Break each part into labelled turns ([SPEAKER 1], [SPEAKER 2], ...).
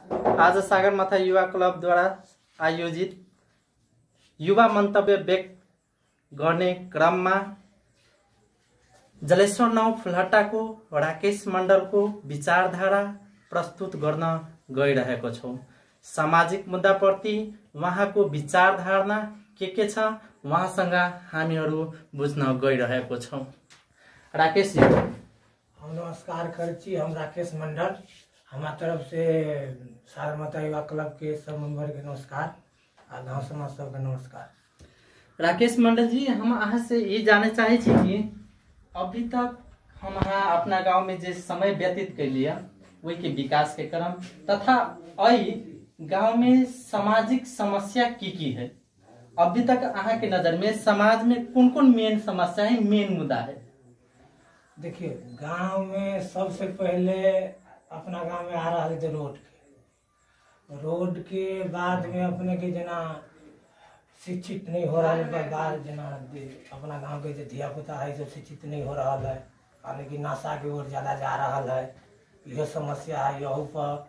[SPEAKER 1] आज सगरमाथा युवा क्लब द्वारा आयोजित युवा मन्तव्य व्यक्त गर्ने क्रममा जलेश्वर 9 फुलहट्टाको राकेश मण्डलको विचारधारा प्रस्तुत गर्न गइरहेको छौं। सामाजिक मुद्दाप्रति उहाँको विचारधारणा के छ उहाँसँग हामीहरू बुझ्न गइरहेको छौं। राकेश जी,
[SPEAKER 2] हम नमस्कार करछी। हम राकेश मंडल, हमारा तरफ से सगरमाथा युवा क्लब के सब मेंबर के नमस्कार और गाँव समाज सबके नमस्कार।
[SPEAKER 1] राकेश मंडल जी, हम अहाँ से ये जानना चाहे छी कि अभी तक हम अपना गांव में जो समय व्यतीत कर लिया वही के विकास के क्रम तथा अई गांव में सामाजिक समस्या की है, अभी तक अहाँ के नजर में समाज में कौन कौन मेन समस्या है, मेन मुद्दा है?
[SPEAKER 2] देखिए, गांव में सबसे पहले अपना गांव में आ रहा है तो रोड के बाद में अपने के जना शिक्षित नहीं हो रहा है, बाद जना अपना गांव के जो धिया पुता है सब शिक्षित नहीं हो रहा है, यानी कि नशा की ओर ज्यादा जा रहा है। यह समस्या है। यहू पर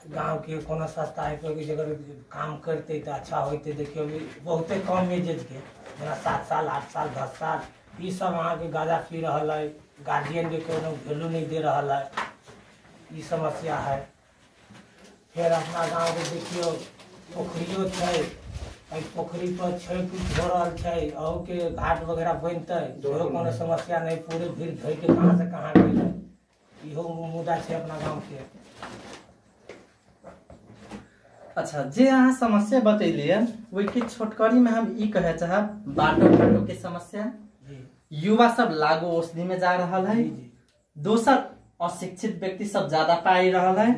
[SPEAKER 2] गांव के कोनो संस्था है कि अगर काम करते तो अच्छा होते। देखिए, अभी बहुते कम एज के जना 7 साल 8 साल 10 साल ये सब वहाँ के गाजा पी रहा है, गार्जियन के कोनो वैल्यू नहीं दे रहा है, ये समस्या है। फिर अपना गांव के देखियो पोखरियो है, पोखरी पर कुछ हो रहा है और के घाट वगैरह बनते तो कोनो समस्या नहीं, पूरे भीड़ धोई के कहाँ से कहाँ गए, इहो मुद्दा है अपना गांव के।
[SPEAKER 1] अच्छा, जे अहाँ समस्या बतैलिए वही के छोटकरी में हम ई कहे चाहब बाटो घाटो के समस्या, युवा सब लागू औषधि में जा रहा है, दोसर अशिक्षित व्यक्ति सब ज्यादा पाई रहा है,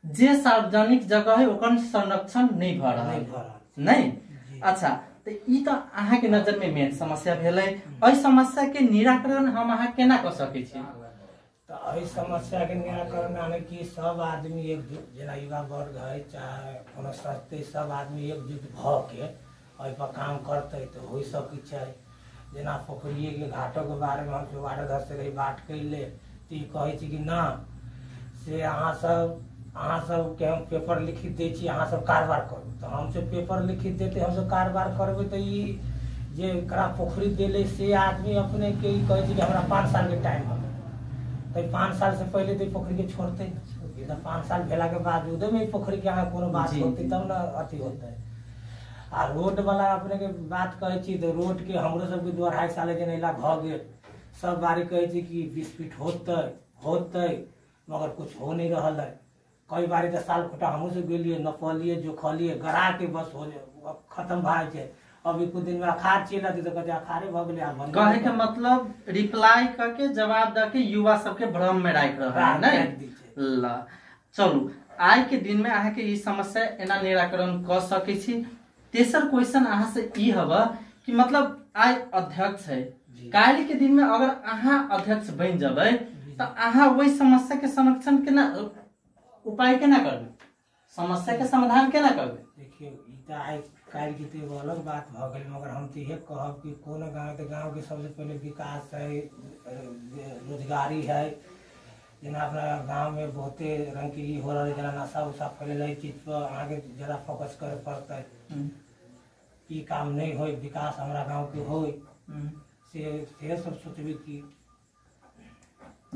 [SPEAKER 1] जे सार्वजनिक जगह है ओकर संरक्षण नहीं भ रहा है नहीं। अच्छा, तो ई तो अहाँ के नजर में मेन समस्या भेल है। एहि समस्या के निराकरण हम अहाँ केना कर सकै छी?
[SPEAKER 2] तो एहि समस्या के निराकरण यानी कि सब आदमी एकजुट, जना युवा वर्ग है चाहे कोनो संस्था, सब आदमी एकजुट भ के एहि पर काम करते तो हो सकै छै। जना पोखरिए के घाटों के बारे में हम वार्ड अध्यक्ष से बात कैले तो कहे कि ना से अहाँ सब के हम पेपर लिखित दे छी, अहाँ सब कारबार करू। तो हम सब पेपर लिखित देते, हम सब कारबार करबे तो ये जे करा पोखरी देले से आदमी अपने के कहे कि हमरा 5 साल के टाइम है, तो 5 साल से पहले तो पोखरी के छोड़ते, 5 साल भेला के बाद उधर में पोखरी के अहाँ कोनो बात होती तब ना अथी होता है। आ रोड वाला अपने के बात कहे छी तो रोड के हमरो सब के 2.5 साल के नैला भ गेल, सब बारी कहे छी कि 20 फीट होते मगर कुछ हो नहीं रहा है। कई बारी तो साल खुटा हमहू से गेलिए, नपलिए जोखलिए गरा के बस हो खत्म भाई जाए। अभी कुछ दिन में अखाड़ चल आती तो कहते अखाड़े भ गेले।
[SPEAKER 1] कहे के मतलब रिप्लाई करके जवाब द के युवा सबके भ्रम में राख रहा है नहीं। ला चलू, आज के दिन में अहाँ के ई समस्या एना निराकरण कर सकै छी। तेसर क्वेश्चन अहाँ से ई हवा कि मतलब आज अध्यक्ष है, काल के दिन में अगर अहाँ अध्यक्ष बन जबै तो अहाँ वही समस्या के संरक्षण केना उपाय केना करबे, समस्या के समाधान केना करबे?
[SPEAKER 2] देखिए, ई त आज काल के तो अलग बात भ गेल, मगर हम तो ये कहब कि कोनो गांव के सबसे पहले विकास है, रोजगारी है। जना अपना गांव में बहुते रंग की हो रहा है, जना नशा उशा फैले चीज पर आगे ज्यादा फोकस करे पड़ता है। ई काम नहीं हो, विकास हमारा गांव के हो से सब सोचबे की।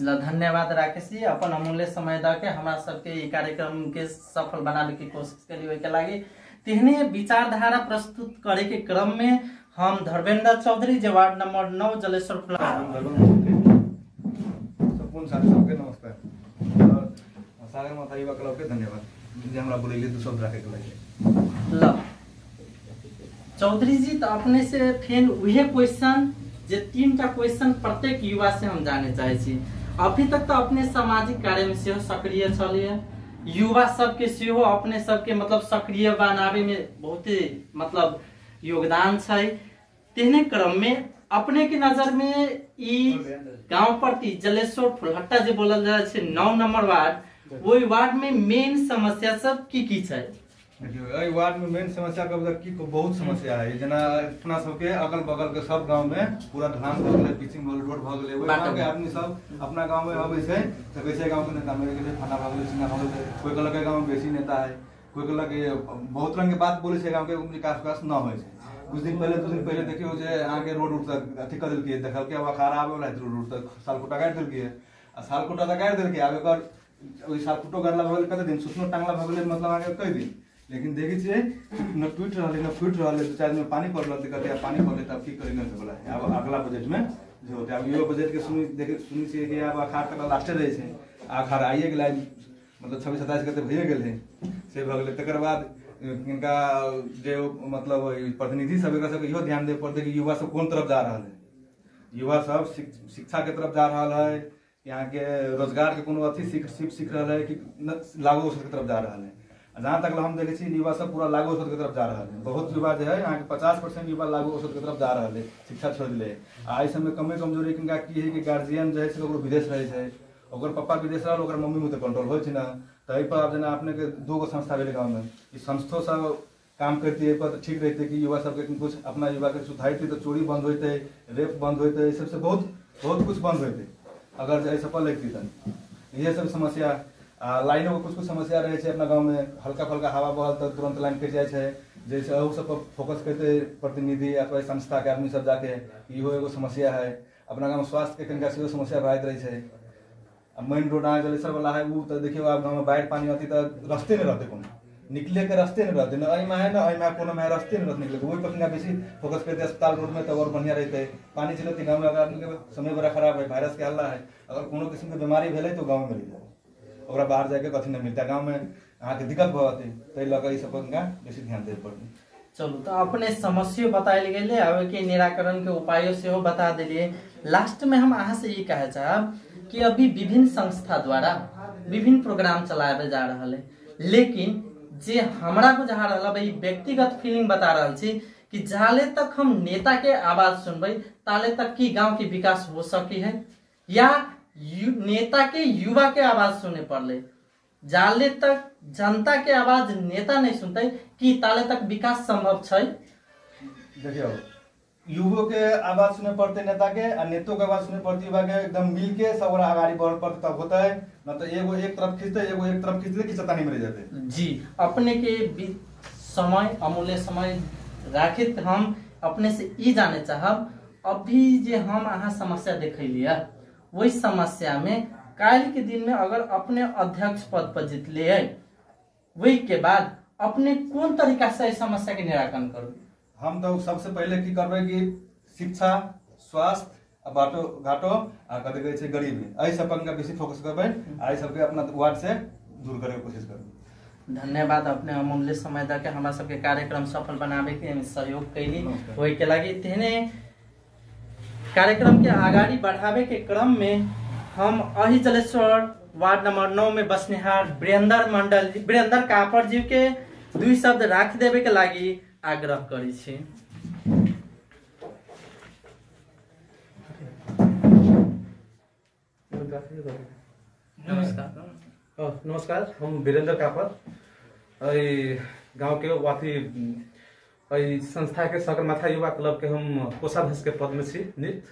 [SPEAKER 1] धन्यवाद राकेश जी, अपन अमूल्य समय द के हमरा सबके ई कार्यक्रम के सफल बनावे की कोशिश करी। ओइ के लागि तेहने विचारधारा प्रस्तुत करे के क्रम में हम धर्मेंद्र चौधरी जे वार्ड नंबर 9 जलेश्वर
[SPEAKER 3] संपूर्ण साथी सबके नमस्कार और सगरमाथा युवा क्लब के धन्यवाद जे हमरा बोलैले 2 शब्द राखे के लागि।
[SPEAKER 1] ल चौधरी जी, तो अपने से फिर वही क्वेश्चन जे 3टा क्वेश्चन प्रत्येक युवा से हम जाने चाहे छी। अभी तक तो अपने सामाजिक कार्य में से सक्रिय चलिए, युवा सबके सेहो अपने सबके मतलब सक्रिय बनावे में बहुत मतलब योगदान है। तेहने क्रम में अपने के नजर में ई गांव प्रति जलेश्वर फुलहट्टा जे बोलल जाए 9 नंबर वार्ड, वही वार्ड में मेन समस्या सब की है?
[SPEAKER 3] देखियो एहि वार्ड में मेन समस्या की बहुत समस्या है, जना अपना सबके अगल बगल के सब गांव में पूरा ढलान भ गेलै, पिचिंग भ गेलै, रोड भ गेलै, ओहि गांव के आदमी सब अपना गांव में अबै छै त कैसे गांव के नेता मेरे के थाना भ गेलै, सिंगा भ गेलै, कोई कहलक के गांव में बेसी नेता है, कोई कहलक बहुत रंग के बात बोले छै, गांव के विकास विकास न होय छै। कुछ दिन पहले 2 दिन पहले देखियो जे अहाँ के रोड उठ तक अथी कर देलकै, देखल के अब खराब आबे वाला रोड तक सालकोटा काट देलकै, आ सालकोटा तक काट देलकै, आब एकर ओहि सालकोटो गरला भ गेलै कते दिन, सुसनो टांगला भ गेलै, मतलब अहाँ के कई दिन, लेकिन देखै छियै न टूट रहलै न फूट रहलै, 2-4 दिन में पानी पड़ल त कहते पानी पड़ले त अब की करे न होला है। अब अगला बजट में जो होते अब यो बजट के सुनी छियै कि अब अखाड़ तक लास्टे रहे छै, अखाड़ आइए गेलै, मतलब 26-27 कते भइए गेलै से भ गेलै। तकर बाद इनका जे मतलब प्रतिनिधि सब एकरा सब इहो ध्यान दे पड़ते कि युवा सब कोन तरफ जा रहल है, युवा सब शिक्षा के तरफ जा रहल है, यहाँ के रोजगार के कोनो अथी सीख रहल है कि लागू औषध के तरफ जा रहल है। जहाँ तक हम देखे युवा सब पूरा लागू औषध के तरफ जा रहा है, बहुत युवा जो है यहाँ के 50% युवा लागू औषध के तरफ जा रहा है, शिक्षा छोड़ दिले। आ इस समय कमे कमजोरी किनका की है कि गार्जियन जो है से विदेश रहे छै, ओकर पप्पा विदेश रहल, ओकर मम्मी में तो कंट्रोल हो छै ना, तही पर अब जना अपने के 2 गो संस्था भेले गाँव में, ई संस्थो सब काम करती है पर ठीक रहते कि युवा सबके कुछ अपना युवा के सुधारती तो चोरी बंद होते, रेप बंद होते, सबसे बहुत बहुत कुछ बंद होते अगर जो सफल लगती तन। ये सब समस्या लाइनों के कुछ समस्या रहे छै अपना गांव में, हल्का फल्का हवा बहल तो तुरंत लाइन कट जाए छै, जैसे अहू सब पर फोकस करते प्रतिनिधि अथवा संस्था के आदमी सब जाके इहो एगो समस्या है। अपना गाँव स्वास्थ्य के कनिका सेहो समस्या भए रहे छै, मेन रोड अहाँ जलेसर वाला है वो तो देखियो आप गाँव में बाढ़ि पानी आती तो रास्ते नहीं रहते, कोनो निकले के रास्ते नहीं रहते, न अइमा है ना अइमा कोनो में रास्ते नहीं रहते निकले, वही पर बेसी फोकस करते अस्पताल रोड में तो और बढ़िया रहते। पानी चलते गाँव में अगर आदमी के समय बड़ा खराब है, वायरस के हल्ला है, अगर कोनो किस्म के बीमारी भेले तो गाँव में रह जाए, ओकरा बाहर जाके कथी नहीं मिलता, गाँव में अहाँ के दिक्कत भते, तै लगे सब पर बेसी ध्यान दे पड़ते।
[SPEAKER 1] चलू तो अपने समस्या बतायल गेले, आवे के निराकरण के उपायों से हो बता दिलिए। लास्ट में हम अहाँ से ये कहे चाहब कि अभी विभिन्न संस्था द्वारा विभिन्न प्रोग्राम चलावे जा रहा है, लेकिन जे हमरा बुझा रहा है व्यक्तिगत फीलिंग बता रहा छी कि जाले तक हम नेता के आवाज सुनबे ताले तक की गांव के विकास हो सकी है, या नेता के युवा के आवाज सुने पड़ले, जाले तक जनता के आवाज नेता नहीं सुनते कि ताले तक विकास संभव है।
[SPEAKER 3] देखियो युवो के आवाज सुने पड़ते नेता के, और नेतो के आवाज सुने पड़ती युवा के, एकदम मिल के सब आगे बढ़ पड़ते तब होता है, न तो एगो एक तरफ खींचते एगो एक तरफ खींचते कि चता नहीं मर जाते।
[SPEAKER 1] जी अपने के समय अमूल्य समय राखित हम अपने से ई जाने चाहब, अभी जे हम अहाँ समस्या देखलिए वही समस्या में काल के दिन में अगर अपने अध्यक्ष पद पर जीतले है, वही के बाद अपने कौन तरीका से समस्या के निराकरण करू?
[SPEAKER 3] हम तो सबसे पहले की करबे कि शिक्षा, स्वास्थ्य, बाटो घाटो आ कथी कहै छै गरीबी, एहि सब पर बेसी फोकस करबे, एहि सबके अपना वार्ड से दूर करे के कोशिश करबे।
[SPEAKER 1] धन्यवाद अपने अमूल्य समय दे के हमरा सबके कार्यक्रम सफल बनावे के सहयोग कैली, ओहि के लागि तेहने कार्यक्रम के आगाड़ी बढ़ावे के क्रम में हम अहि जलेश्वर वार्ड नंबर 9 में बसनिहार वीरेंद्र कापर जी के 2 शब्द राख देवे के लागि आग्रह करी छी।
[SPEAKER 4] नमस्कार, हम वीरेंद्र कापर गांव के वाथी संस्था के सगरमाथा युवा क्लब के हम कोषाध्यक्ष के पद में छी नियुक्त,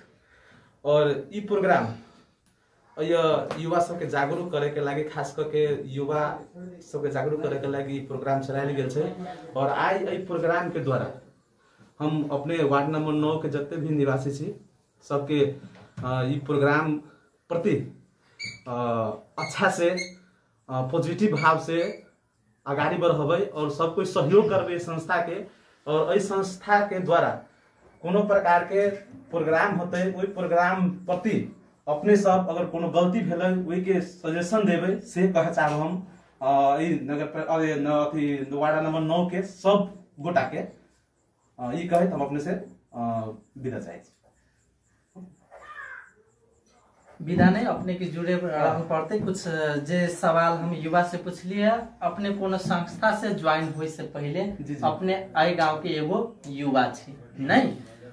[SPEAKER 4] और ई प्रोग्राम युवा सबके जागरूक करे के लागि, खास करके युवा सबके जागरूक करे के लागि प्रोग्राम चलायल गेल छै। और आज ई प्रोग्राम के द्वारा हम अपने वार्ड नंबर 9 के जते भी निवासी छी सबके ई प्रोग्राम प्रति अच्छा से पॉजिटिव भाव से आगाड़ी बढ़ावे और सब कोई सहयोग करबे संस्था के, और इस संस्था के द्वारा कोनो प्रकार के प्रोग्राम होते वही प्रोग्राम प्रति अपने सब अगर कोनो गलती भेले वही के सजेशन देवे से कह चाहब हम नगर वार्ड नंबर 9 के सब गोटा के ई कहे हम अपने से विदा चाहे
[SPEAKER 1] विदा नहीं अपने के जुड़े रहना पड़ते। कुछ जे सवाल हम युवा से पूछ लिए, अपने कोनो संस्था से ज्वाइन हुए से पहले अपने आई गांव के एगो युवा छी, नहीं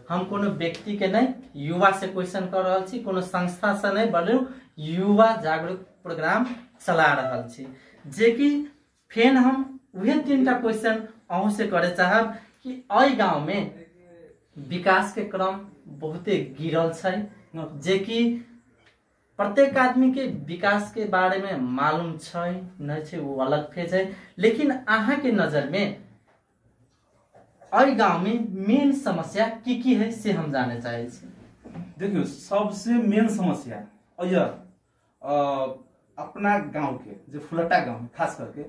[SPEAKER 1] हम कोनो व्यक्ति के नहीं युवा से क्वेश्चन कर रहा छी, कोनो संस्था से नहीं बल्कि युवा जागरूक प्रोग्राम चला रहा छी, जे कि फेन हम वही 3टा क्वेश्चन अहूँ से करे चाहब कि अई गांव में विकास के क्रम बहुते गिरल छै, जे कि प्रत्येक आदमी के विकास के बारे में मालूम छै नहीं छै वो अलग फेज है, लेकिन अहाँ के नजर में अई गांव में मेन समस्या की है से हम जाने चाहे छी।
[SPEAKER 4] देखियो सबसे मेन समस्या अपना गांव के जो फुलटा गांव है खास करके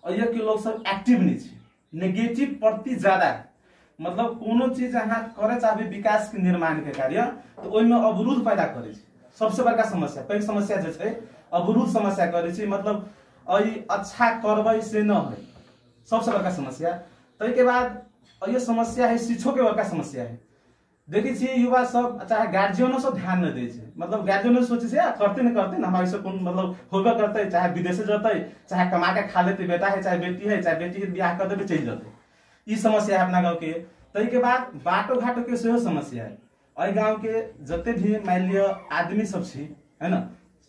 [SPEAKER 4] के लोग सब एक्टिव नहीं है, नेगेटिव प्रति ज्यादा है। मतलब कोनो चीज अहाँ करे चाहे विकास के निर्माण के कार्य तो ओइ में अवरोध पैदा करे छै। सबसे बड़का समस्या पैघ समस्या जे छै अवरोध समस्या करे छै, मतलब अई अच्छा करबै से न है सबसे बड़का समस्या। तै के बाद ये समस्या है शिक्षो के बड़का समस्या है। देखी छी युवा सब चाहे गार्जियनो सब ध्यान न दे छै, मतलब गार्जियनो सोचे छै करते न करते हमारे से कोन मतलब होबे करते, चाहे विदेश जते चाहे कमा के खा लेते, बेटा है चाहे बेटी है, चाहे बेटी के बियाह कर देबे चल जाते, ई समस्या है अपना गांव के। तै के बाद बाटो घाटो के सेहो समस्या है। अई गांव के जते भी मान लियो आदमी सब छी है ना,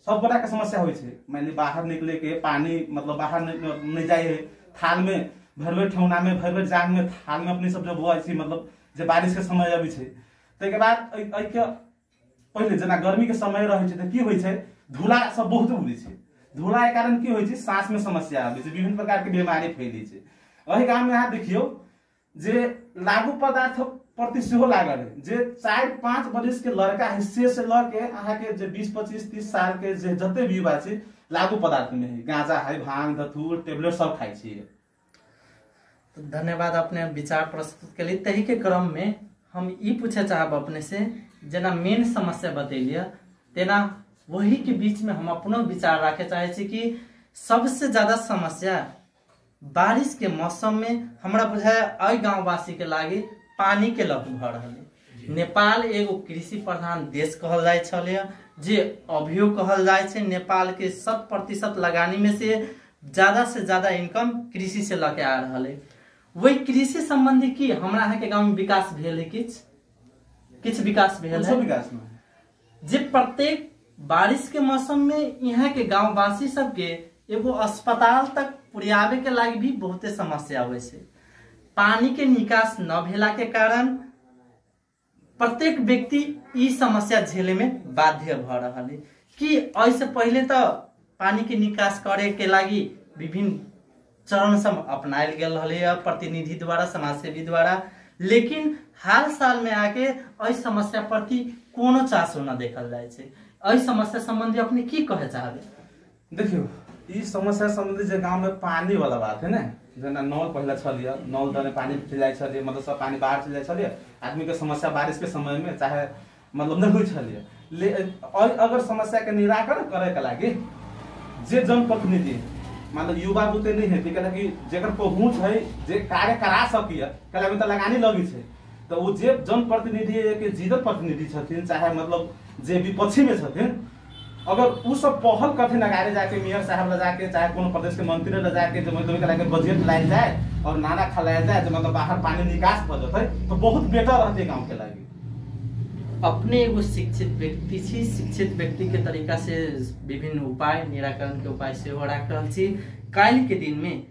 [SPEAKER 4] सब बड़ा के समस्या होय छै। मान ली बाहर निकले के पानी मतलब बाहर नहीं जाए है, थाल में भरवे ठौना में भरवे जांग में थाल में अपनी सब जब बोआई छी, मतलब जे बारिश के समय अभी छै। तै के बाद अई के पहले जना गर्मी के समय रहे छै त की होय छै धूला सब बहुत उड़े छै। धूला के कारण की होय छै सांस में समस्या आबै छै, विभिन्न प्रकार के बीमारी फैलै छै। अही गांव में अहाँ देखियो जे लागू पदार्थ प्रति सेहो लागल है, जे 4-5 बरिस के लड़का हिस्से से लके अहाँ के जे 20-25-30 साल के जे जते भी युवा छै लागू पदार्थ में है, गांजा है, भांग धतूर टेबलेट सब खाई छै।
[SPEAKER 1] तो धन्यवाद अपने विचार प्रस्तुत के लिए। तही के क्रम में हम ई पूछे चाहब अपने से, जना मेन समस्या बतैलिए तेना वही के बीच में हम अपनो विचार रखे चाहे छी कि सबसे ज्यादा समस्या बारिश के मौसम में हमरा बुझाय अई गांववासी के लागी पानी के लत भ रहल है। नेपाल एगो कृषि प्रधान देश कहल जाय छले, जे अभियो कहल जाय छै नेपाल के 100% लगानी में से ज्यादा इनकम कृषि से लके आ रहल है। वही कृषि संबंधी की हमरा अहाँ के गांव में विकास भेल है, किछ विकास भेल है
[SPEAKER 4] विकास में
[SPEAKER 1] जे प्रत्येक बारिश के मौसम में यहाँ के गांववासी सब के एगो अस्पताल तक पुर्यावे के लागी भी बहुते समस्या होय छै। पानी के निकास न भेला के कारण प्रत्येक व्यक्ति ई समस्या झेले में बाध्य भ रहल है कि ऐसे पहले तो पानी के निकास करे के लागी विभिन्न चरण सब अपनायल गेल है प्रतिनिधि द्वारा, समाजसेवी द्वारा, लेकिन हाल साल में आके ऐ समस्या प्रति कोनो चासो न देखल जाय छै। ऐ समस्या संबंधी अपने की कहे चाहबे?
[SPEAKER 4] देखियो ई समस्या संबंधी जे गांव में पानी वाला बात है ना, जना नल पहले चलिए नल दने पानी चल जाय छलिए, मतलब सब पानी बाहर चल जाय छलिए, आदमी के समस्या बारिश के समय में चाहे मतलब नहीं होय छलिए। अगर समस्या के निराकरण करे के लागी जे जनप्रतिनिधि मतलब युवा बुते नहीं है कि जेकर पहुंच है जे कार्य करा सकिए कला में तो लगानी लगी छै, तो वो जे जनप्रतिनिधि के जीतल प्रतिनिधि छथिन चाहे मतलब जे विपक्षी में छथिन, अगर उ सब पहल करथिन अगाडि जाके मेयर साहब ले जाके चाहे कोनो प्रदेश के मंत्री ले जाके जो मतलब के बजट लाइल जाए और नारा खलाया जाए जो मतलब बाहर पानी निकास भ जतै तो बहुत बेटर रहते गांव के लागी।
[SPEAKER 1] अपने एगो शिक्षित व्यक्ति छी, शिक्षित व्यक्ति के तरीका से विभिन्न उपाय निराकरण के उपाय से हो राख रहल छी। काल्हि के दिन में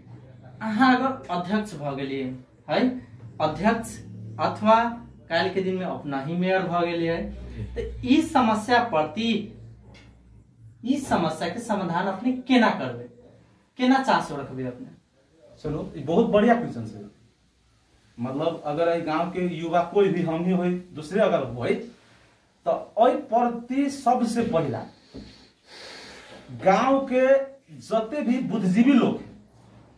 [SPEAKER 1] अहाँ अगर अध्यक्ष भ गेलिए है, अध्यक्ष अथवा काल्हि के दिन में अपना ही मेयर भ गेलिए तो ई समस्या प्रति ई समस्या के समाधान अपने केना करबे, केना चासो रखबे अपने?
[SPEAKER 4] चलो ये बहुत बढ़िया क्वेश्चन है। मतलब अगर गांव के युवा कोई भी हम ही होई दूसरे अगर होई तो ओई प्रति सबसे पहला गांव के जते भी बुद्धिजीवी लोग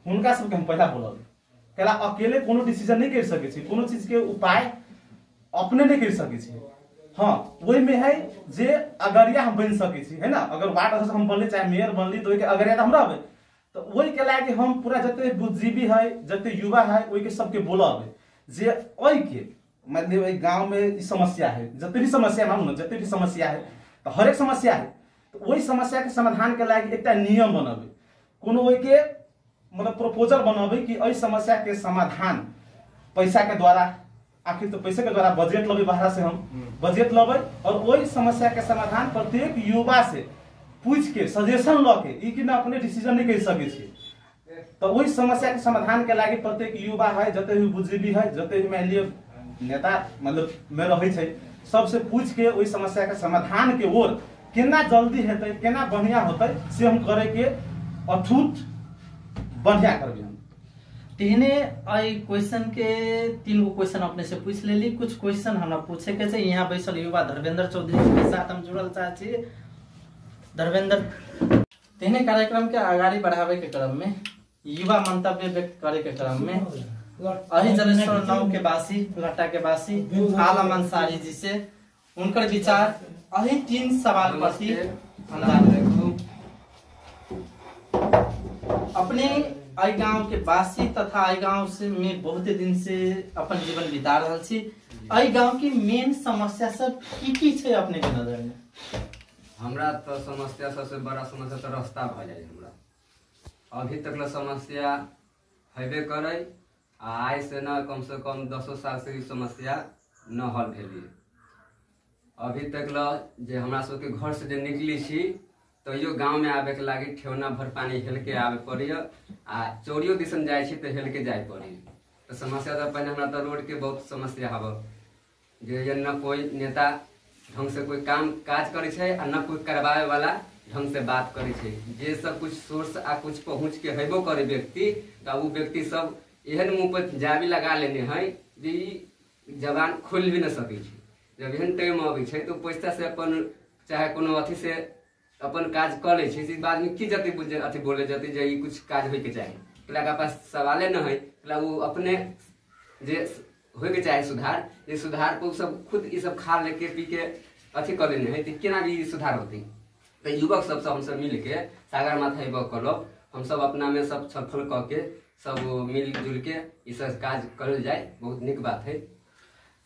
[SPEAKER 4] उनका सबके हम पहला बोलब केला अकेले कोनो डिसीजन नहीं कर सके छी, कोनो चीज के उपाय अपने नहीं कर सके छी। हाँ वही में है जे अगरिया हम बन सके छी है ना, अगर वार्ड अध्यक्ष हम बनले चाहे मेयर बनली तो के अगरिया तो हम रहबे, तो वही के लागी हम पूरा जते बुद्धिजीवी है जते युवा है वही के सबके बोलब जे ओई के मतलब ओई गांव में ई समस्या है, जते भी समस्या मानू ना जते भी समस्या है तो हर एक समस्या है तो वही समस्या के समाधान के लागी एकटा नियम बनाबे, कोनो ओई के मतलब प्रपोजल बनाबे कि ओई समस्या के समाधान पैसा के द्वारा, आखिर तो पैसे के द्वारा बजट लबे बाहर से हम बजट लबे और वही समस्या के समाधान प्रत्येक युवा से पूछ के सजेशन लके ई कि ना अपने डिसीजन नहीं कर सके छी। तो वही समस्या के समाधान के लागी प्रत्येक युवा है, जते भी बुद्धिजीवी है, जते भी मान लियो नेता मतलब में रहे छै, सबसे पूछ के वही समस्या के समाधान के ओर केना जल्दी हेतै, केना बढ़िया होतै से हम करे के अछूट बढ़िया करबे हम।
[SPEAKER 1] तेहने आई क्वेश्चन के 3 गो क्वेश्चन अपने से पूछ लेली। कुछ क्वेश्चन हमरा पूछे के छै। यहाँ बैसल युवा धर्मेंद्र चौधरी के साथ हम जुड़ल चाहे छी। धर्मेंद्र, तेहने कार्यक्रम के आगाड़ी बढ़ावे के क्रम में, युवा मंतव्य व्यक्त करे के क्रम में अही जलेश्वर 9 के वासी, लट्टा के वासी आलम अंसारी जी से उनकर विचार अही 3 सवाल प्रति अपने आई गांव के वासी तथा आई गांव से में बहुत दिन से अपन जीवन बिता रहा छी। आई गांव की मेन समस्या सब की छे अपने के नजर में?
[SPEAKER 5] हमरा तो समस्या सबसे बड़ा समस्या तो रास्ता भ जाए। हमरा अभी तक ला समस्या हेबे करे, आज से न कम से कम 10 साल से ई समस्या न हल भेली। अभी तक ला जे हमरा सबके घर से जे निकली छी तो यो गांव में आवे के लागी ठेवना भर पानी हेल के आवे पड़िय, आ चोरियो दिसन जाए छी तो हेल के जाए पड़ी। तो समस्या तो पहले हमरा तो रोड के बहुत समस्या हब, जे न कोई नेता ढंग से कोई काम काज करे छे आ न कोई करवावे वाला ढंग से बात करे छे। जे सब कुछ सोर्स आ कुछ पहुँच के हेबो करे व्यक्ति, तो वो व्यक्ति सब एहन मुँह पर जाबी लगा लेने है जे जबान खोल भी न सके छे। जब एहन टाइम आवे छे तो पैसा से अपन चाहे कोनो अथी से अपन काज कर ले छे। बाद में की जति बुझे अथी बोले जति जे ई कुछ काज होय के चाहे, एकरा के पास सवाले न है। वो अपने जे होय के चाहे सुधार, ये सुधार को सब खुद ई सब खा लेके पी के अथी कर लेने है, तो केना भी सुधार होती। तो युवक सब हम सब मिल के सागर माथा युवक क्लब हम सब अपना में सब छलफल करके सब मिल जुल के ई सब काज करल जाए, बहुत निक बात है।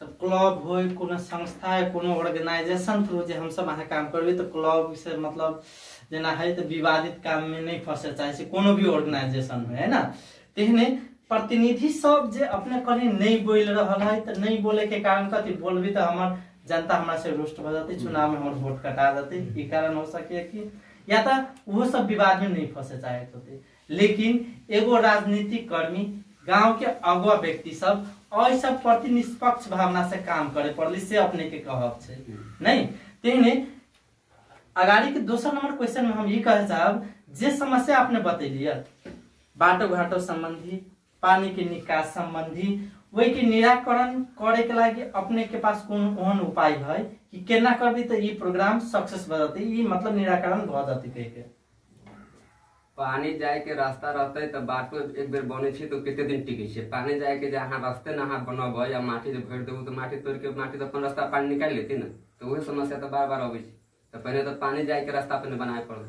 [SPEAKER 1] तो क्लब हो, कोनो संस्था है, कोनो ऑर्गेनाइजेशन थ्रू जे हम सब अहाँ काम करबे, तो क्लब से मतलब जेना है तो विवादित काम में नहीं फंसे चाहे से कोनो भी ऑर्गेनाइजेशन में, है ना। तेहने प्रतिनिधि सब जे अपने कहीं नहीं बोल रहा है, तो नहीं बोले के कारण कथी बोलबी तो हमार जनता हमरा से रुष्ट हो जाती, चुनाव में हमार वोट कटा जाती। ई कारण हो सके कि या तो वो सब विवाद में नहीं फंसे चाहे होते। लेकिन एगो राजनीतिक कर्मी, गांव के अगुआ व्यक्ति सब ऐसा प्रति निष्पक्ष भावना से काम करे पड़ली से अपने के कहब छे नहीं। तेने अगाड़ी के दूसरा नंबर क्वेश्चन में हम ये कहे साहब, जे समस्या आपने बतैलिए बाटो घाटो संबंधी, पानी के निकास संबंधी, वही के निराकरण करे के लागी अपने के पास कौन ओहन उपाय है कि केना करबी तो ये प्रोग्राम सक्सेस भ जाते, ये मतलब निराकरण भ जाते कह के?
[SPEAKER 5] पानी जाए के रास्ता रहते तो बाटो एक बेर बने छे तो कितने दिन टिके छे। पानी जाए के जहाँ रास्ते ना बनब या माटी जो भर देबू तो माटी तोड़ के माटी तो अपन रास्ता पानी निकाल लेती ना, तो वही समस्या तो बार बार आवे छे। तो पहले तो पानी जाए के रास्ता अपने बनाए पड़े।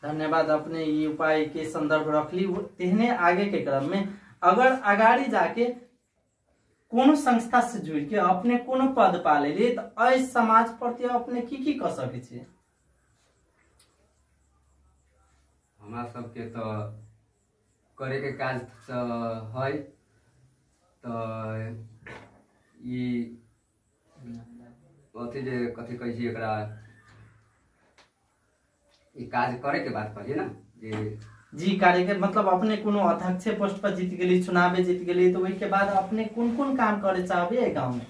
[SPEAKER 1] धन्यवाद, अपने ये उपाय के संदर्भ रखली। तेहने आगे के क्रम में अगर अगाड़ी जाके कोनो संस्था से जुड़ के अपने कोनो पद पा ले तो ऐ समाज प्रति अपने की कर सके छे?
[SPEAKER 5] हमरा सबके तो करे के काज है, तो ई अथी जे कथी कहै छी एकरा, ई काज करे के बात कहिए ना
[SPEAKER 1] जी कार्य के मतलब अपने कोनो अध्यक्ष पोस्ट पर जीत गेली, चुनाव जीत गेली, तो वही के बाद अपने कौन कौन काम करे चाहबे गांव में?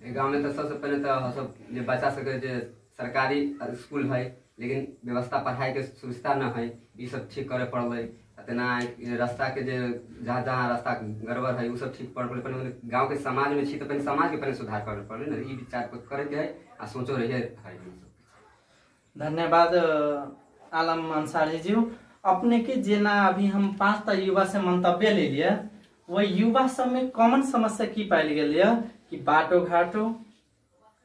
[SPEAKER 5] गांव में तो सबसे पहले तो सब जे बच्चा सबके जे सरकारी स्कूल है लेकिन व्यवस्था पढ़ाई के सुविधा न है, ये सब ठीक करे पड़े। तना रास्ता के जे जहाँ जहाँ रास्ता गड़बड़ है वो सब ठीक पड़े। गाँव के समाज में छी तो पहले समाज के पहले सुधार करे पड़े ना, ये विचार करे के है आ सोचो रहिए है।
[SPEAKER 1] धन्यवाद आलम अंसारी जी। अपने के जेना अभी हम 5टा युवा से मंतव्य ले लिया, वो युवा सब में कॉमन समस्या की पायल गेल कि बाटो घाटो,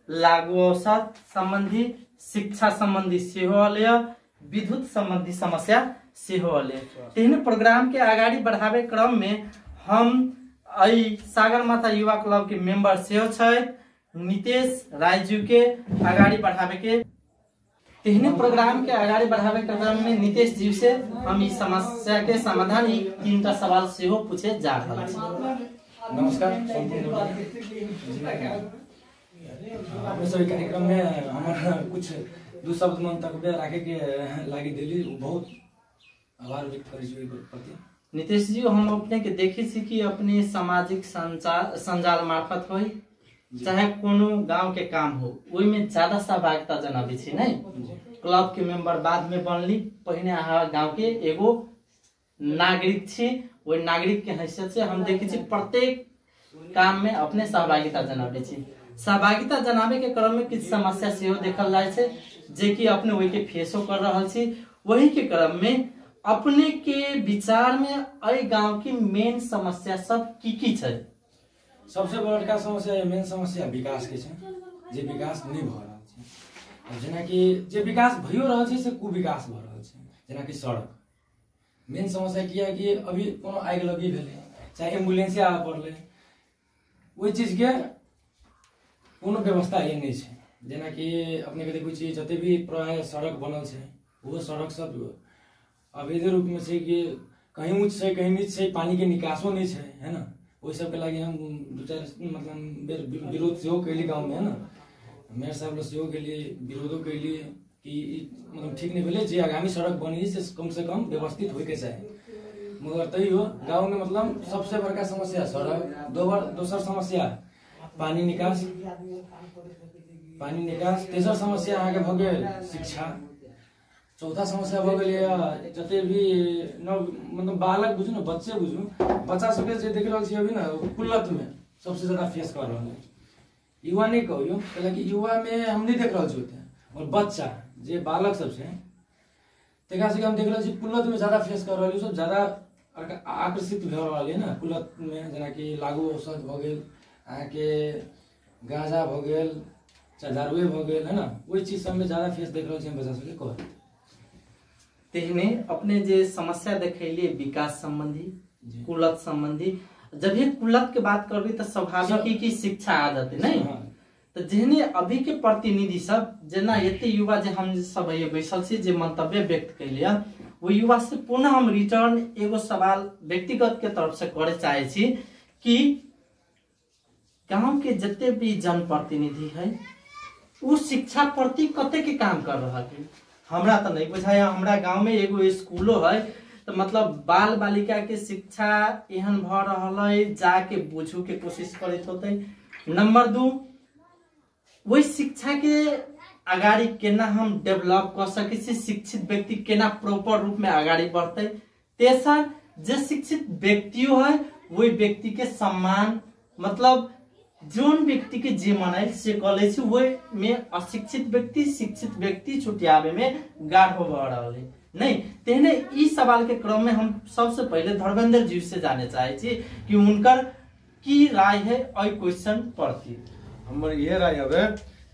[SPEAKER 1] लागू औषध संबंधी, शिक्षा संबंधी सेहो अले, विद्युत संबंधी समस्या सेहो अले। तीन प्रोग्राम के आगाड़ी बढ़ावे क्रम में हम आई सागर माथा युवा क्लब के मेंबर सेहो छै नितेश राय जी के आगाड़ी बढ़ावे के तीन प्रोग्राम के आगाड़ी बढ़ावे के क्रम में नितेश जी से हम इस समस्या के समाधान 3टा सवाल सेहो पूछे जा रहल छी।
[SPEAKER 2] नमस्कार। अपने सभी कार्यक्रम में हमारा कुछ 2 शब्द मंतव्य रखे के लागी दिली, बहुत
[SPEAKER 6] आभार व्यक्त करै छी ओहि प्रति।
[SPEAKER 1] नीतीश जी, हम अपने के देखे छी कि अपने सामाजिक संजाल मार्फत हो चाहे कोनो गांव के काम हो ओहि में ज्यादा सहभागिता जनाबे छी नहीं। क्लब के मेंबर बाद में बनली, पहिने अहाँ गांव के एगो नागरिक छी, वही नागरिक के हैसियत से हम देखे छी प्रत्येक काम में अपने सहभागिता जनाबे छी। सहभागिता जनाबे के क्रम में किछ समस्या सेहो देखल जाय छै जे कि अपने वही के फेसो कर रहल छी। वही के क्रम में अपने के विचार में अय गांव की मेन समस्या सब की छै?
[SPEAKER 6] सबसे बड़का समस्या मेन समस्या विकास के छै, जे विकास नहीं भ रहल छै। अब जेना कि जे विकास भयो रहल छै से कुविकास भ रहल छै। जेना कि सड़क मेन समस्या किया है कि अभी कोनो आगि लगी भेले चाहे एम्बुलेंस आवे पड़ले, ओहि चीज के कोनो व्यवस्था ये नहीं छै। जेना कि अपने के देखै छी जते भी प्राय सड़क बनल छै वो सड़क सब अवैध रूप में छै कि कहीं ऊंच छै कहीं नीच छै, पानी के निकासो नहीं छै, है ना। वही सब के लागी हम दो चार मतलब विरोध सेहो कैली गाँव में, है ना। मेयर साहब लोग सेहो गेलिए विरोधो कैलिए कि मतलब ठीक नहीं भेले, जे आगामी सड़क बनी से कम व्यवस्थित होके चाहे। मगर तैयो गाँव में मतलब सबसे बड़का समस्या सड़क, दोसर समस्या पानी निकास, तेसर समस्या अहाँ के भ गेल शिक्षा, चौथा समस्या भ गेल जते भी मतलब बालक बुझू ना, बच्चे बुझू, बच्चा सबके जे देख रहल छी अभी ना कुल्लत में सबसे ज्यादा फेस कर रहल है। युवा नहीं कहियो कि युवा में हम नहीं देख रहल छी ओते, और बच्चा जे बालक सब छै तेकरा से हम देख रहल छी कुल्लत में ज्यादा फेस कर रहल, सब ज्यादा आकर्षित भ रहल है ना कुल्लत में। जेना कि लागू औषध भ गेल, अहाँ के गांजा भ गेल, चाहे दारुए भ गेल, है ना। वही चीज सब में ज्यादा फेस देख रहल छी हम बच्चा सबके कह।
[SPEAKER 1] तेहने अपने जे समस्या देखैलिए विकास संबंधी, कुलत संबंधी, जब ये कुलत के बात करबी तो स्वाभाविक ही कि शिक्षा आ जाते नहीं। तो जेहने अभी के प्रतिनिधि सब जेना एते युवा जे हम सब ये बैसल छी जे मंतव्य व्यक्त कैलिए, वो युवा से पुनः हम रिटर्न एगो सवाल व्यक्तिगत के तरफ से करे चाहे छी कि गांव के जते भी जनप्रतिनिधि है वो शिक्षा प्रति कते के काम कर रहा है? हमरा तो नहीं बुझाया। हमरा गांव में एगो स्कूलो है तो मतलब बाल बालिका के शिक्षा एहन भ रहल है, जाके बुझू के कोशिश करत होते। नंबर 2, वही शिक्षा के अगाड़ी केना हम डेवलप कर सके छी, शिक्षित व्यक्ति केना प्रॉपर रूप में अगाड़ी बढ़ते। तेसर, जे शिक्षित व्यक्ति है वही व्यक्ति के सम्मान, मतलब जोन व्यक्ति के जे मनाइल से कॉलेज वही में अशिक्षित व्यक्ति शिक्षित व्यक्ति छुटियावे में गाढ़ हो रहा है नहीं। तेने इस सवाल के क्रम में हम सबसे पहले धर्मेंद्र जी से जाने चाहे छी कि उनकर की राय है क्वेश्चन प्रति।
[SPEAKER 3] हमर ये राय है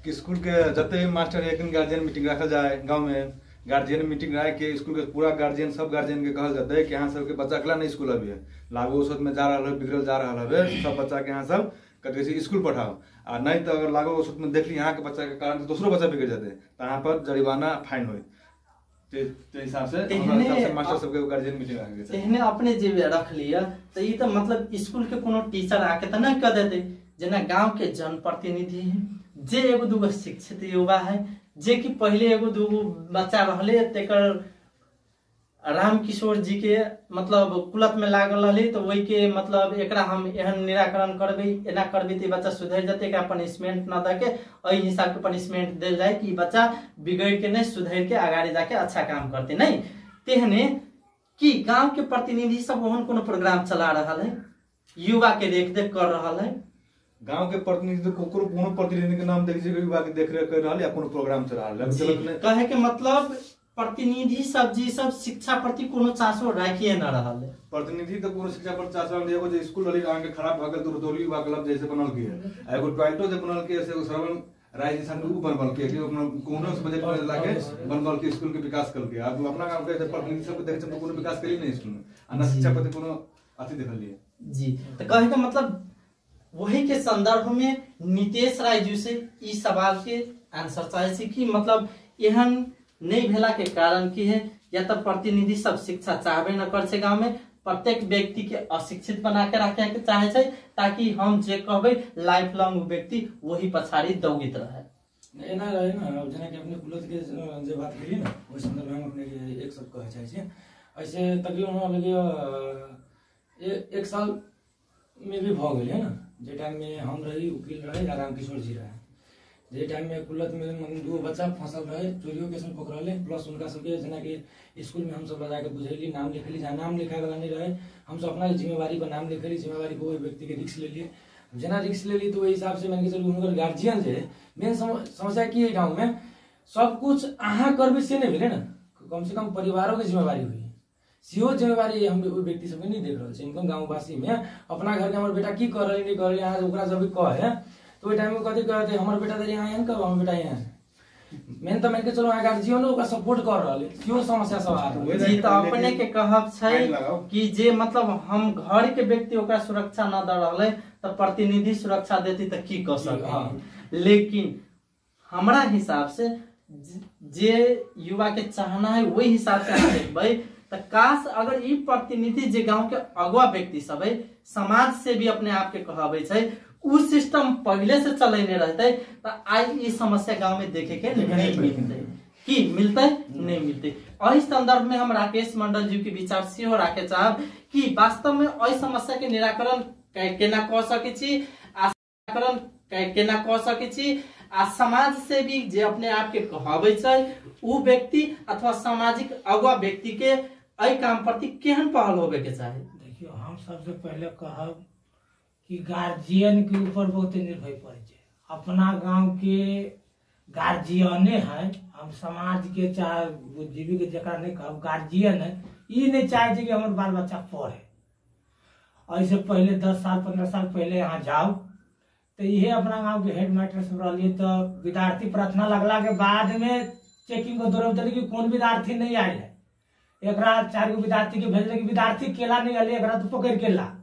[SPEAKER 3] कि स्कूल के जते मास्टर एक दिन गार्जियन मीटिंग रखल जाए, गांव में गार्जियन मीटिंग रख के स्कूल के पूरा गार्जियन सब गार्जियन के कहल जाता है कि यहाँ सबके बच्चा अकेला नहीं स्कूल अभी है, लागू औसत में जा रहा है, बिगड़ल जा रहा है, सब बच्चा के यहाँ सब कहते स्कूल पठाओ। आ नहीं तो अगर लागू औसत में देख ली यहाँ के बच्चा के कारण दूसरो बच्चा बिगड़ जाते हैं तो यहाँ पर जरिमाना फाइन हो। हिसाब से मास्टर सबके गार्जियन मीटिंग रख के
[SPEAKER 1] तेहने अपने जे रख लिया तो ये तो मतलब स्कूल के कोनो टीचर आके तो नहीं कह देते। जेना गांव के जनप्रतिनिधि है, जे एगो दूगो शिक्षित युवा है, जे कि पहले एगो दूगो बच्चा रहले तेकर राम किशोर जी के मतलब कुलत में लागल रही तो वही के मतलब एकरा हम एहन निराकरण करबे, एना करबे तो बच्चा सुधर जाते, एकरा पनिशमेंट न दे के अई हिसाब के पनिशमेंट देल जाए कि बच्चा बिगड़ के नहीं सुधर के आगाड़ी जाके अच्छा काम करते नहीं। तेहने कि गांव के प्रतिनिधि सब ओहन कोनो प्रोग्राम चला रहा है, युवा के देख देख कर रहा है।
[SPEAKER 3] गांव के प्रतिनिधि कोनो प्रतिनिधि के नाम देख युवा के देख रेख कर रहा या कोनो प्रोग्राम चला रहा है,
[SPEAKER 1] कहे के मतलब प्रतिनिधि सब जी सब शिक्षा प्रति कोनो चासो राखिए न रहल है।
[SPEAKER 3] प्रतिनिधि तो कोनो शिक्षा पर चासो एगो जे स्कूल वाली आगे खराब भ गेल तो रुदौली युवा क्लब जैसे बनल के एगो टॉयलेटो जे बनल के से एगो श्रवण राय जैसा उ बनल के कोनो से बजट में लाके बनल के स्कूल के विकास कर के। अब अपना गांव के प्रतिनिधि सब देख छै कोनो विकास करी नहीं स्कूल में, आ शिक्षा प्रति कोनो अथी देखल लिए
[SPEAKER 1] जी। तो कहे का मतलब वही के संदर्भ में नीतीश राय जी से इस सवाल के आंसर चाहे छी कि मतलब एहन नहीं भेला के कारण की है, या तो प्रतिनिधि सब शिक्षा चाहबे न कर छे, गांव में प्रत्येक व्यक्ति के अशिक्षित बना के रखे के चाहे छे ताकि हम जे कहबे लाइफ लॉन्ग व्यक्ति वही पछाड़ी दौड़ित रहे।
[SPEAKER 6] एना रहे ना। अब जेना कि अपने कुलत के जे बात करी ना ओइ संदर्भ में हम अपने के एक सब कहे चाहे छी। ऐसे तकरीबन हमरा लगे एक साल में भी भ गेल है ना, जे टाइम में हम रही, वकील रहे, राम किशोर जी रहे, जे टाइम में कुल्लत में मतलब 2 बच्चा फंसल रहे, चोरियों केस में पकड़ले, प्लस उनका सबके जना कि स्कूल में हम सब लगा के बुझेली, नाम लिखेली, जहाँ नाम लिखाए वाला नहीं रहे, हम सब अपना जिम्मेवारी पर नाम लिखेली, जिम्मेवारी को वही व्यक्ति के रिस्क ले लिए, जना रिस्क ले ली तो वही हिसाब से मैंने चलू उनकर गार्जियन जे मेन समस्या की है गाँव में, सब कुछ अहाँ करबे से नहीं मिले ना, कम से कम परिवारों की जिम्मेवारी हुई, सीओ जिम्मेवारी हम व्यक्ति सबके नहीं देख रहे हैं। मतलब गाँववासी में अपना घर के हमारे बेटा की कर रही नहीं कर रही, यहाँ ओकरा जब भी कहे तो टाइम में कथी कहते हमारे बेटा दे यहाँ कब हमारे बेटा यहाँ मेन तो मान के चलो गार्जियन ओकरा सपोर्ट कर रहा है, क्यों समस्या सब आ रहा है।
[SPEAKER 1] जी तो अपने के कहब छै कि जे मतलब हम घर के व्यक्ति ओकरा सुरक्षा न द रहले तो प्रतिनिधि सुरक्षा देती तो की कर सके, लेकिन हमरा हिसाब से जे युवा के चाहना है वही हिसाब से हम देखबै तो काश अगर ई प्रतिनिधि जे गांव के अगुआ व्यक्ति सब है समाज से भी अपने आप के कहबै छै उ सिस्टम पहले से चलेने रहते तो आज ये समस्या गांव में देखे के नहीं मिलते, कि मिलते नहीं मिलते। और इस संदर्भ में हम राकेश मंडल जी के विचार से हो राखे चाहब कि वास्तव में अई समस्या के निराकरण केना क सकै छी, आ निराकरण केना क सकै छी, आ समाज से भी जे अपने आप के कहबै छै उ व्यक्ति अथवा सामाजिक अगुआ व्यक्ति के अई काम प्रति केहन पहल होबे के चाही।
[SPEAKER 2] देखियो हम सबसे पहले कहब कि गार्जियन के ऊपर बहुत निर्भर पड़े छै, अपना गांव के गार्जियने है, हम समाज के चाहे बुद्धिजीवी के जरा नहीं कहब गार्जियन है, ये नहीं चाहे कि हमारे बाल बच्चा पढ़े, ऐसे पहले 10 साल 15 साल पहले यहाँ जाओ तो ये अपना गांव के हेड मास्टर सब रही तो विद्यार्थी प्रार्थना लगला के बाद में चेकिंग को दौड़ कि कौन विद्यार्थी नहीं आये है, एक 4 गो विद्यार्थी के भेजले कि विद्यार्थी केला नहीं आए, एक तो पकड़ के ला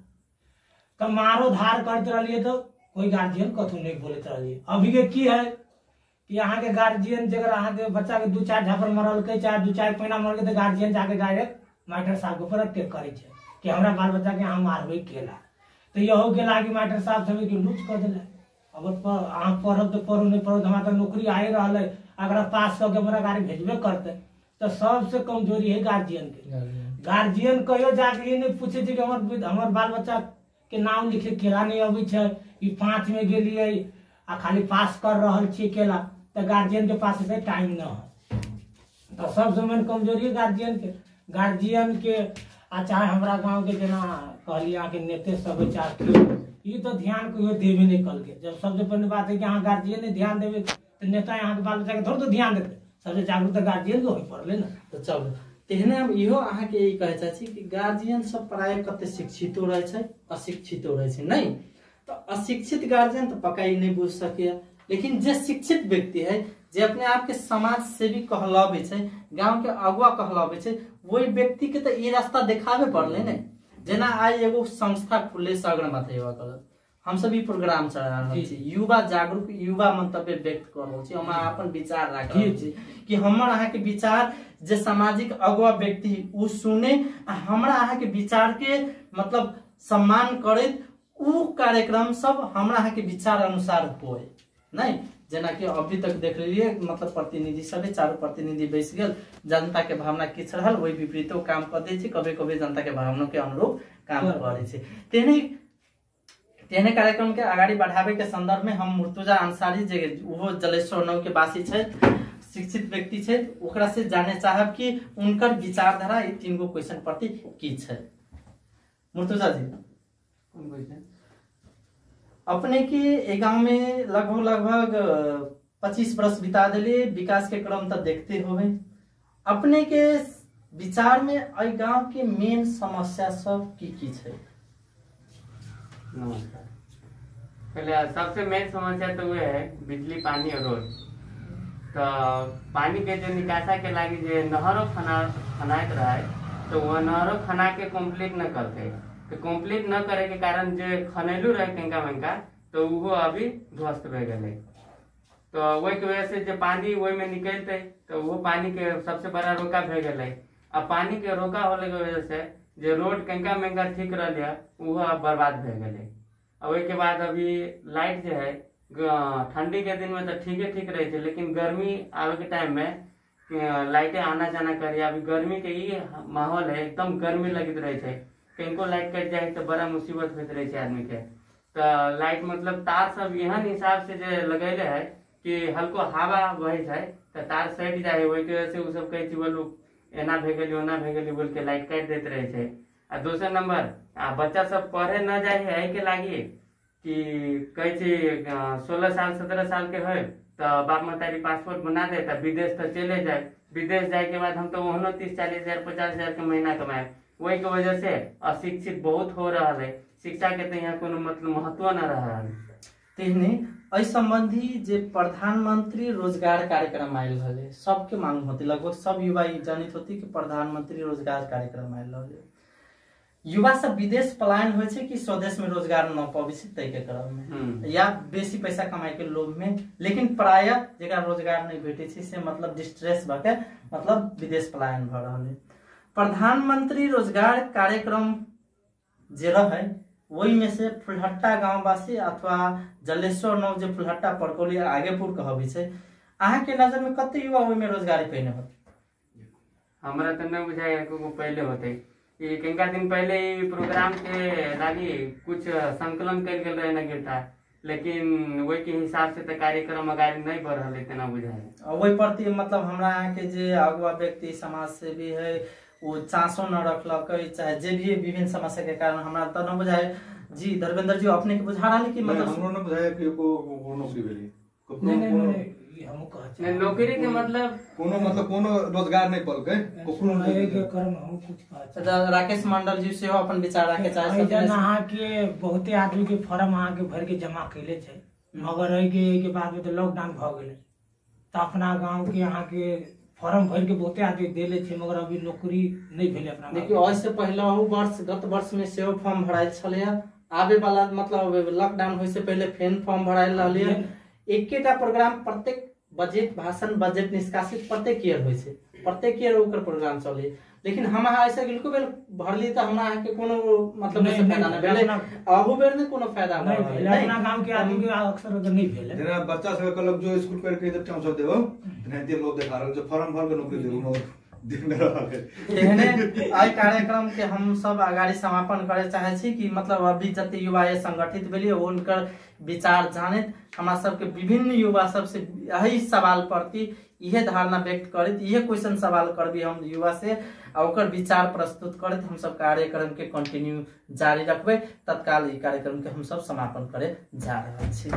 [SPEAKER 2] तो मारो धार करते रहिए तो कोई गार्जियन कथू नहीं बोलते रहिए। अभी के की है कि यहाँ के गार्जियन जगह अहाँ के बच्चा के 2-4 झापड़ मरल के चाहे 2-4 पैना मर के तो गार्जियन जाके डायरेक्ट मास्टर साहब के ऊपर अटैक करे छे कि हमरा बाल बच्चा के यहाँ मारबे केला, तो यहो के लागी मास्टर साहब सब के लूच कर दिला। अगर अहाँ पढ़ब तो पढ़ू नहीं पढ़ो हमारा तो नौकरी आए रहा है, अगर पास करके हमारा गाड़ी भेजबे करते तो सबसे कमजोरी है गार्जियन के। गार्जियन कहियो जाके ये नहीं पूछे कि हमार बाल बच्चा के नाम लिखे केला नहीं अबै छै, 5 में गेलिए आ खाली पास कर रहल छी केला, तो गार्जियन के पास से टाइम न है, तो सबसे मेन कमजोरी है गार्जियन के आ चाहे हमारा गांव के जना कहलिए के नेते सब चाहे ये तो ध्यान को देवे नहीं कल के। जब सबसे पहले बात है कि यहाँ गार्जियन ने ध्यान देवे तो नेता यहाँ के बाल बच्चा के थोड़ा तो ध्यान देते, सबसे जागरूक गार्जियन के हो पड़े ना।
[SPEAKER 1] तो चलो तेहने हम इहो अहाँ के यही कहे छी कि गार्जियन सब प्राय कते शिक्षितो रहे छै अशिक्षितो रहे छै, नहीं तो अशिक्षित गार्जियन तो पक्का ही नहीं बुझ सके, लेकिन जे शिक्षित व्यक्ति है जे अपने आप के समाज से भी कहलावे छै, गांव के अगुआ कहलावे छै, वही व्यक्ति के तो ये रास्ता देखावे पड़ले ने। जना आज एगो संस्था खुले सगन माथे युवा कल हम सभी प्रोग्राम चला रहल छी, युवा जागरूक युवा मंतव्य व्यक्त कर रहल छी, हम अपन विचार राख रहल छी कि हमर अहाँ के विचार जे सामाजिक अगुआ व्यक्ति उ सुने, हमरा अहाँ के विचार के मतलब सम्मान करे, उ कार्यक्रम सब हमरा अहाँ के विचार अनुसार होए, नहीं जना कि अभी तक देख लीजिए मतलब प्रतिनिधि सब 4 प्रतिनिधि बैस गेल, जनता के भावना किछ रहल वही विपरीतो काम कर दै छी, कभी कभी जनता के भावना के अनुरूप काम करे छी। तेने कार्यक्रम के आगाड़ी बढ़ावे के संदर्भ में हम मुर्तुजा अंसारी जे वो जलेश्वर 9 के वासी छै, शिक्षित व्यक्ति छै, ओकरा से जाने चाहब कि उनकर विचारधारा ई 3 गो क्वेश्चन प्रति की छै। मुर्तुजा जी कौन क्वेश्चन अपने के गांव में लगभग 25 वर्ष बिता दिले, विकास के क्रम तो देखते होवे, अपने के विचार में अई गांव के मेन समस्या सब की छै?
[SPEAKER 7] नमस्कार। पहले सबसे मेन समस्या तो वो है बिजली पानी और रोड। तो पानी के जो निकासा के लागी जो नहरों खनाइत रहा है तो वह नहरों खना के कंप्लीट न करते, तो कंप्लीट न करे के कारण जो खनेलू रहे केंका मेंका तो वो अभी ध्वस्त रह गए। तो वही की वजह से जो पानी वही में निकलते तो वो पानी के सबसे बड़ा रोका भे गए। अब पानी के रोका होने की वजह से जो रोड केंका मेंका ठीक रहा वो अब बर्बाद भे गए। और वही के बाद अभी लाइट जो है ठंडी के दिन में तो ठीक रहे थे, लेकिन गर्मी आवे के टाइम में लाइटे आना जाना करी। अभी गर्मी के ही माहौल है, एकदम गर्मी लगित रहे थे, कहीं लाइट कट जाए तो बड़ा मुसीबत होते रहे छै आदमी के। तो लाइट मतलब तार सब एहन हिसाब से जे लगेले है कि हल्को हवा बहे छै तो तार सट जाए, वही के वजह से उ सब कहे छै बोलू एना भे गेली ओना भे गेली बोल के लाइट काट देते रहे छै। आ दोसर नंबर बच्चा सब पढ़े न जाए है के लागी कि कहे छै 16 साल 17 साल के है तो बाप महतारी पासपोर्ट बना दे तो विदेश तो चले जाए। विदेश जाए के बाद हम तो वहाँ 30-40 हजार 50 हजार के महीना कमाए। वही के वजह से अशिक्षित बहुत हो रहा है, शिक्षा के तो यहाँ कोनो मतलब महत्व न रहा है।
[SPEAKER 1] तेहने एहि संबंधी जे प्रधानमंत्री रोजगार कार्यक्रम आयल रहे, सबके मांग होती, लगभग सब युवा ई जानित होती कि प्रधानमंत्री रोजगार कार्यक्रम आयल रहे। युवा सब विदेश पलायन होइ छै कि स्वदेश में रोजगार न पाबी छै तै के क्रम में या बेसी पैसा कमाए के लोभ में, लेकिन प्रायः जेकरा रोजगार नहीं भेटे छै से मतलब डिस्ट्रेस भ के मतलब विदेश पलायन भ रहल है। प्रधानमंत्री रोजगार कार्यक्रम जे रहे वही में से फुलहट्टा गांववासी अथवा जलेश्वर नौ जे फुलहट्टा परकोली आगेपुर कहबी छै, अहाँ के नजर में कते युवा ओहि में रोजगारी पेने होत?
[SPEAKER 7] हमरा तो न बुझाय को पहले होते ये कई दिन पहले ही प्रोग्राम के लागी कुछ संकलन कर गेल रहे न गिरता, लेकिन वही के हिसाब से तो कार्यक्रम अगाड़ी नहीं बढ़ रहा है तना बुझाय।
[SPEAKER 1] वही प्रति मतलब हमरा यहाँ के जे अगुआ व्यक्ति समाज से भी है वो चांसो न रखलक, चाहे जे भी विभिन्न समस्या के कारण हमरा तो न बुझाय। जी धर्मेंद्र जी अपने के बुझा रहा कि मतलब
[SPEAKER 3] हमरो न बुझाय कि को नौकरी भेली
[SPEAKER 2] नहीं हम कहै
[SPEAKER 7] नौकरी के मतलब
[SPEAKER 3] कोनो रोजगार नहीं पलकै
[SPEAKER 2] कोनो नहीं के कर्म हम कुछ कहै।
[SPEAKER 1] राकेश मंडल जी से अपन विचार रखे चाहे
[SPEAKER 2] जन अहाँ के बहुते आदमी के फॉर्म अहाँ के भर के जमा कैले छै, मगर रह के बाद में तो लॉकडाउन भ गेलै तो अपना गांव के अहाँ के फॉर्म भर के बहुते आदमी देले छै, मगर अभी नौकरी नहीं भेले अपना।
[SPEAKER 1] देखियो ऐसे पहले वर्ष गत वर्ष में सेहो फॉर्म भरायल छले, आवे वाला मतलब लॉकडाउन होय से पहले फेन फॉर्म भरायल रहलिए। एकेटा प्रोग्राम प्रत्येक बजट भाषण बजट निष्कासित प्रत्येक ईयर होय छै, प्रत्येक ईयर ओकर प्रोग्राम चले, लेकिन हम ऐसे बिल्कुल बेल भरली त हमरा के कोनो मतलब से फायदा न भेले, अहू बेर ने कोनो फायदा
[SPEAKER 2] नहीं भेले। अपना गांव के आदमी के अक्सर अगर नहीं भेले
[SPEAKER 3] जेना बच्चा सब कहलक जो स्कूल करके इधर टाउन सब देबो तेनाहिते लोग देखा रहल जो फॉर्म भर के नौकरी देबो दिन में रहल है।
[SPEAKER 1] एहने आई कार्यक्रम के हम सब आगाड़ी समापन करे चाहे छी कि मतलब अभी जते युवा ये संगठित भेलिए उनकर विचार जाने हमरा सबके विभिन्न युवा सब से यही सवाल प्रति यह धारणा व्यक्त करत, यह क्वेश्चन सवाल करबी हम युवा से ओकर विचार प्रस्तुत करत हम सब कार्यक्रम के कंटिन्यू जारी रखबे। तत्काल ई कार्यक्रम के हम सब समापन करे जा रहल छी।